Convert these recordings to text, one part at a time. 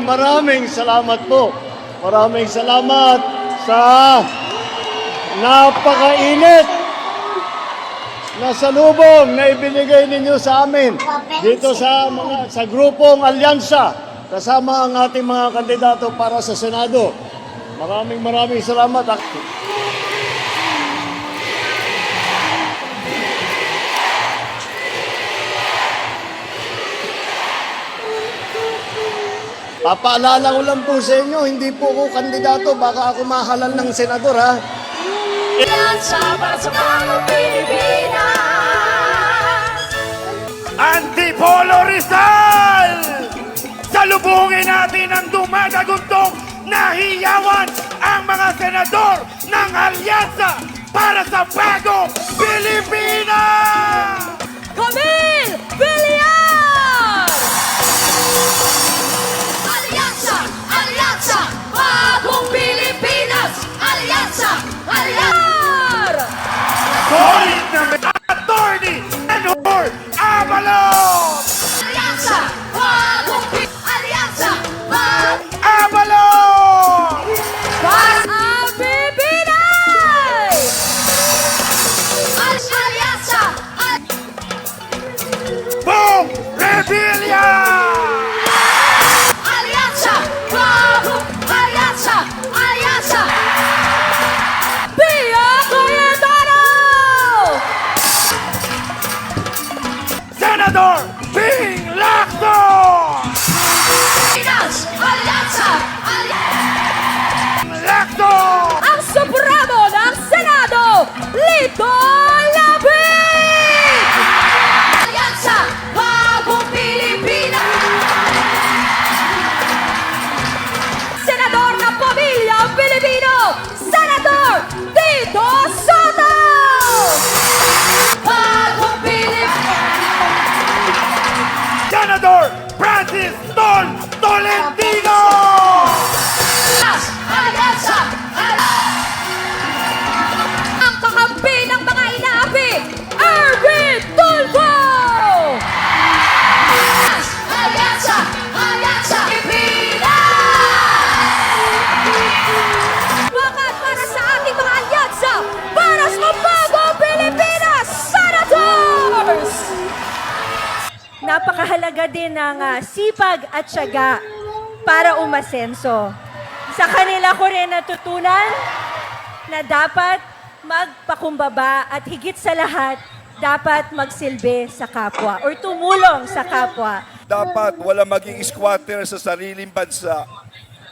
maraming salamat po. Maraming salamat sa napakainit na salubong na ibinigay ninyo sa amin dito sa grupong Alyansa kasama ang ating mga kandidato para sa Senado. Maraming salamat. Papaalala ko lang po sa inyo, hindi po ako kandidato, baka ako mahalal ng senador, ha? Para sa mga Pilipinas. Antipolo Rizal! Salubungin natin ang dumadaguntong nahiyawan ang mga senador ng Alyansa para sa bagong Pilipinas! Camille Villar! Alyansa, bagong Pilipinas! Alyansa! Solid na may attorney Enor Abalon! Alyansa, bagong Alyansa, Abalon! ang Pilipinas! Alyansa! Boom! Revilla! Alyansa! Bagong Alyansa! Pia Cayetano! Senador Ping Lacson! Pinas! Alyansa! Lacson! Ang Supremo ng Senado, Lito Lapid! Alyansa! Bagong Pilipinas! Senador ng Pamilyang Pilipino, Senador Tito Soto! Bagong Pilipinas! Senador Francis Tolentino! Alyansa! Ang kakampi ng mga inaapi, Erwin Tulfo! Alyansa! Pilipinas! Wakat para sa ating mga alyansa, para sa bagong Pilipinas, Senators! Napakahalaga din ng sipag at tiyaga para umasenso. Sa kanila ko rin natutunan na dapat magpakumbaba at higit sa lahat, dapat magsilbi sa kapwa or tumulong sa kapwa. Dapat wala maging squatter sa sariling bansa.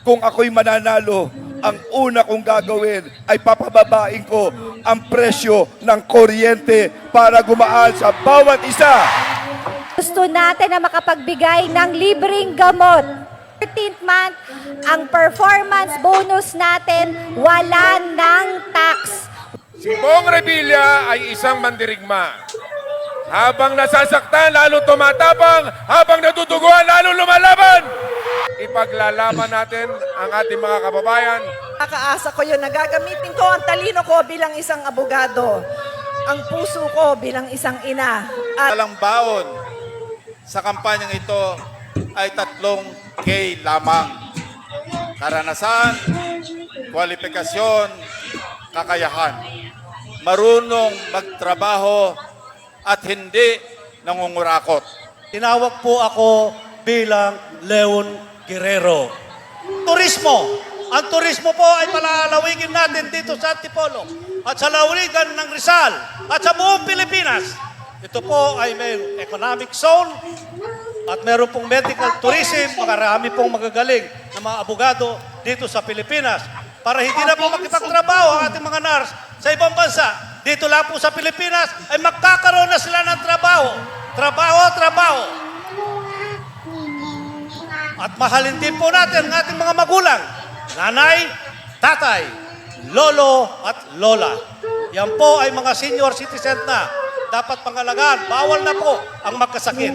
Kung ako'y mananalo, ang una kong gagawin ay papababain ko ang presyo ng kuryente para gumaan sa bawat isa. Gusto natin na makapagbigay ng libreng gamot. 13th month, ang performance bonus natin, wala ng tax. Si Bong Revilla ay isang mandirigma. Habang nasasaktan, lalo tumatapang. Habang natutuguan, lalo lumalaban. Ipaglalaban natin ang ating mga kababayan. Nakaasa ko yun na gagamitin ko ang talino ko bilang isang abogado. Ang puso ko bilang isang ina. At Talang baon sa kampanyang ito ay 3K lamang. Karanasan, kwalifikasyon, kakayahan. Marunong magtrabaho at hindi nangungurakot. Tinawag po ako bilang Leon Guerrero. Turismo. Ang turismo po ay palalawigin natin dito sa Antipolo at sa lawrigan ng Rizal at sa buong Pilipinas. Ito po ay may economic zone at meron pong medical tourism, makarami pong magagaling na mga abogado dito sa Pilipinas para hindi na po makipagtrabaho ang ating mga nurse sa ibang bansa. Dito lang po sa Pilipinas ay magkakaroon na sila ng trabaho. Trabaho. At mahalin din po natin ang ating mga magulang. Nanay, tatay, lolo at lola. Yan po ay mga senior citizen na dapat pangalagaan. Bawal na po ang magkasakit.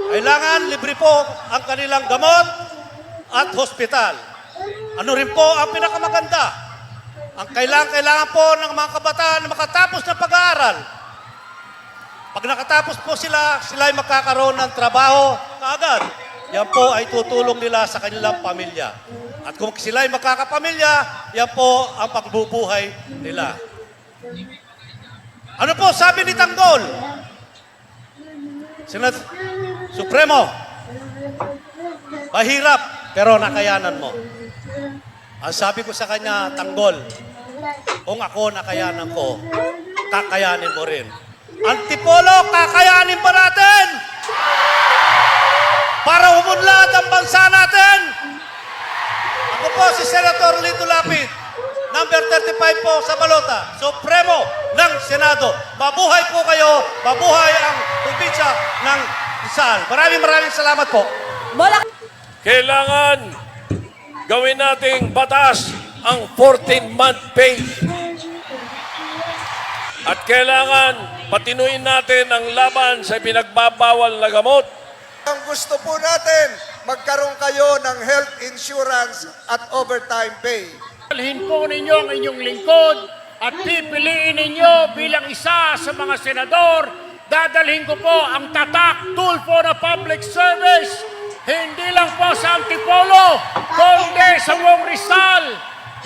Kailangan libre po ang kanilang gamot at hospital. Ano rin po ang pinakamaganda? Ang kailangan po ng mga kabataan na makatapos ng pag-aaral. Pag nakatapos po sila ay magkakaroon ng trabaho kaagad. yan po ay tutulong nila sa kanilang pamilya. At kung sila ay magkakapamilya, yan po ang pagbubuhay nila. Ano po sabi ni Tanggol? Supremo, mahirap pero nakayanan mo. Ang sabi ko sa kanya, Tanggol, kung ako nakayanan ko, kakayanin mo rin. Antipolo, kakayanin ba natin? Para umunlad ang bansa natin. Ako po si Senator Lito Lapid, number 35 po sa Balota, Supremo ng Senado. Mabuhay po kayo, mabuhay ang probinsya ng Rizal. Maraming salamat po. Kailangan gawin nating batas ang 14-month pay. At kailangan patinuin natin ang laban sa pinagbabawal na gamot. Ang gusto po natin, magkaroon kayo ng health insurance at overtime pay. Dalhin po ninyo ang inyong lingkod at pipiliin ninyo bilang isa sa mga senador. Dadalhin ko po ang tatak tool for the public service. Hindi lang po sa Antipolo, kundi sa buong Rizal,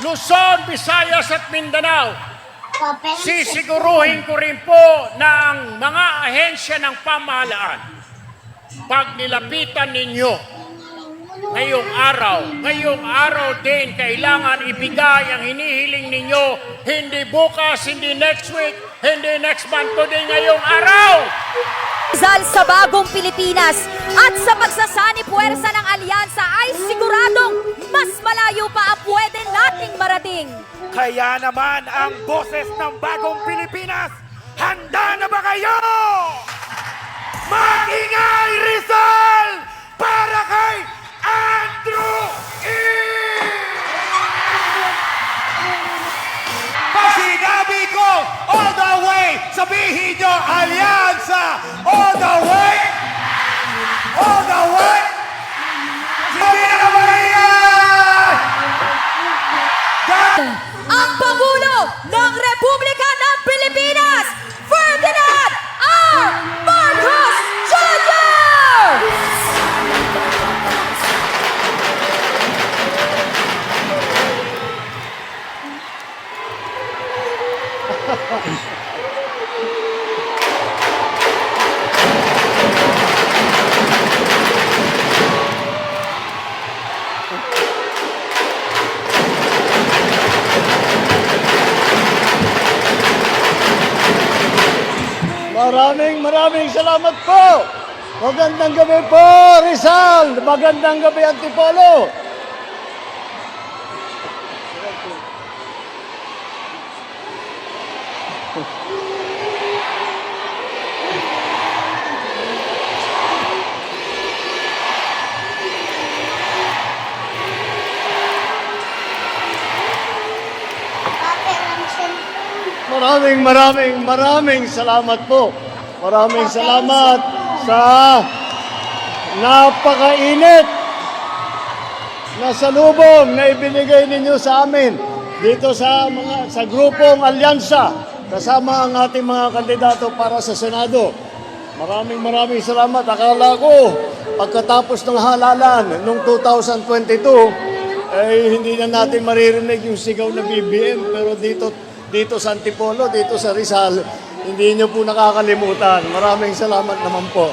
Luzon, Visayas at Mindanao. Sisiguruhin ko rin po na ang mga ahensya ng pamahalaan, pag nilapitan ninyo ngayong araw din kailangan ibigay ang hinihiling ninyo, hindi bukas, hindi next week, hindi next month, kundi ngayong araw. Rizal sa bagong Pilipinas at sa pagsasani puwersa ng alyansa ay siguradong mas malayo pa ang pwede nating marating. Kaya naman ang boses ng bagong Pilipinas, handa na ba kayo? Mag-ingay Rizal para kay Andrew E! Pag sinabi ko, all the way, sabihin nyo, alyansa, all the way, all the way, hindi na kabayan! Ang Pangulo ng Republika ng Pilipinas, Ferdinand R. Marcos Jr. Maraming salamat po. Magandang gabi po, Rizal. Magandang gabi, Antipolo. Maraming salamat po. Maraming salamat sa napakainit na salubong na ibinigay ninyo sa amin dito sa grupong alyansa kasama ang ating mga kandidato para sa Senado. Maraming salamat. Akala ko pagkatapos ng halalan noong 2022 ay hindi na natin maririnig yung sigaw na BBM, pero dito sa Antipolo, dito sa Rizal, hindi nyo po nakakalimutan. Maraming salamat naman po.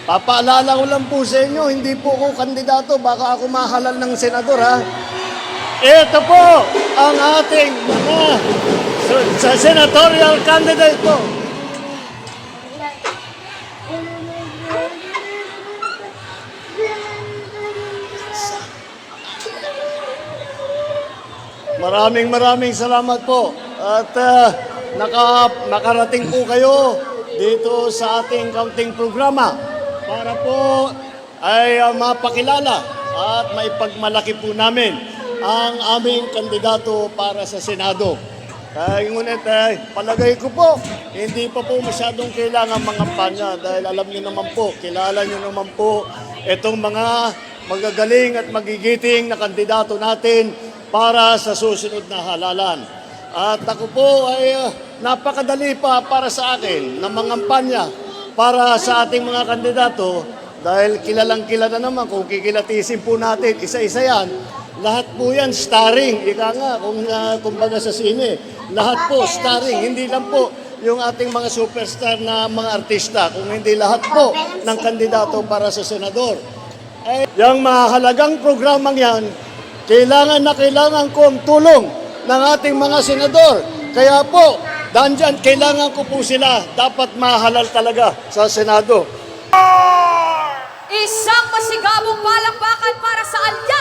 Papaalala ko lang po sa inyo, hindi po ako kandidato, baka ako mahalal ng senador, ha? Ito po ang ating mga sa senatorial candidate po. Maraming salamat po. At nakarating po kayo dito sa ating counting programa para po ay mapakilala at maipagmalaki po namin ang aming kandidato para sa Senado. Ngunit palagay ko po, hindi pa po masyadong kailangan mga panya dahil alam niyo naman po, kilala niyo naman po itong mga magagaling at magigiting na kandidato natin para sa susunod na halalan. At ako po ay napakadali pa para sa akin na mangampanya para sa ating mga kandidato dahil kilalang kilala naman kung kikilatisin po natin isa-isa yan. Lahat po yan starring, ika nga, kumbaga sa sine. Lahat po starring, hindi lang po yung ating mga superstar na mga artista, kung hindi lahat po ng kandidato para sa senador. Yung mahalagang programang yan, kailangan na kailangan ko ang tulong ng ating mga senador. Kaya po, dandyan, kailangan ko po sila. Dapat mahalal talaga sa Senado. Isang masigabong palakpakan para sa Alyansa